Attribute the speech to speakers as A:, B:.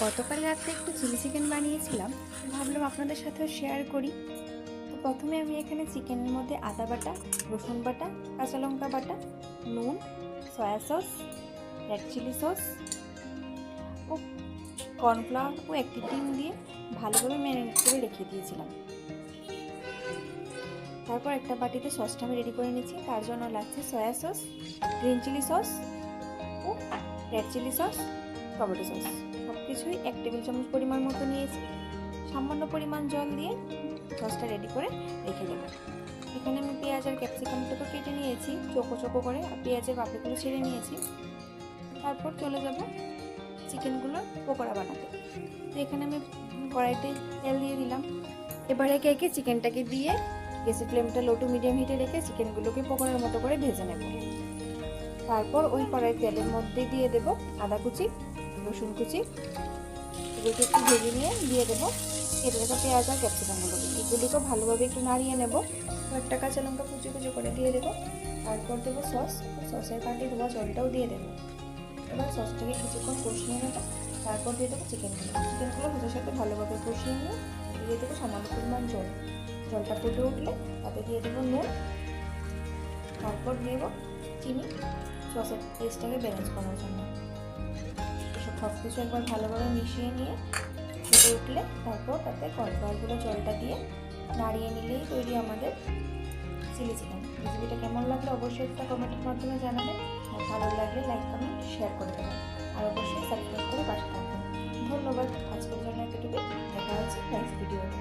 A: গতকাল রাত্রে একটু চিলি চিকেন বানিয়েছিলাম, ভাবলাম আপনাদের সাথেও শেয়ার করি। তো প্রথমে আমি এখানে চিকেনের মধ্যে আদা বাটা, রসুন বাটা, কাঁচা লঙ্কা বাটা, নুন, soya sauce, red chilli sauce ও কর্নফ্লাওয়ার ও একটি ডিম দিয়ে ভালোভাবে ম্যারিনেট করে রেখে দিয়েছিলাম। তারপর একটা বাটিতে সসটা আমি রেডি করে নিচ্ছি। তার জন্য লাগছে soya sauce, green chilli sauce ও red chilli sauce, tomato sauce, সব কিছুই 1 টেবিল চামচ পরিমাণ মতো নিয়েছি। সামান্য পরিমাণ জল দিয়ে সসটা রেডি করে রেখে দেবো। এখানে আমি পেঁয়াজ আর ক্যাপসিকামটাকে কেটে নিয়েছি চোখো চোখো করে, আর পেঁয়াজের পাপড়িগুলো ছেড়ে নিয়েছি। তারপর চলে যাব চিকেনগুলো পকোড়া বানাতে। তো এখানে আমি কড়াইতে তেল দিয়ে দিলাম। এবার একে একে চিকেনটাকে দিয়ে গ্যাসের ফ্লেমটা লো টু মিডিয়াম হিটে রেখে চিকেনগুলোকে পকোড়ার মতো করে ভেজে নেব। তারপর ওই কড়াই তেলের মধ্যে দিয়ে দেব আদা কুচি, রসুন কুচি, এগুলোকে একটু ভেজে নিয়ে দিয়ে দেবো কেটে রাখা পেঁয়াজ আর ক্যাপসিকামগুলোকে। এগুলোকে ভালোভাবে একটু নাড়িয়ে নেব। কয়েকটা কাঁচা লঙ্কা কুচি কুচি করে দিয়ে দেবো। তারপর দেবো সস, সসের পাটি দেবো, জলটাও দিয়ে দেবো। এবার সসটাকে কিছুক্ষণ কষিয়ে নেবো। তারপর দিয়ে দেবো চিকেনগুলো সসের সাথে ভালোভাবে কষিয়ে নিয়ে দিয়ে দেবো সামান্য পরিমাণ জল। জলটা ফুটে উঠলে তাতে দিয়ে দেবো নুন, তারপর দেব চিনি, সসের টেস্টটাকে ব্যালেন্স করার জন্য। এসব সব কিছু একবার ভালোভাবে মিশিয়ে নিয়ে ফুটে উঠলে তারপর তাতে কর্নফ্লাওয়ারগুলো জলটা দিয়ে নাড়িয়ে নিলেই তৈরি আমাদের চিলি চিকেন। রেসিপিটা কেমন লাগলে অবশ্যই একটা কমেন্টের মাধ্যমে জানাবেন, আর ভালো লাগলে লাইক কমেন্ট শেয়ার করে দেবেন, আর অবশ্যই সাবস্ক্রাইব করে পাশে থাকবেন। ধন্যবাদ। আজকের জন্য এতটুকু। দেখা হচ্ছে নেক্সট ভিডিওতে।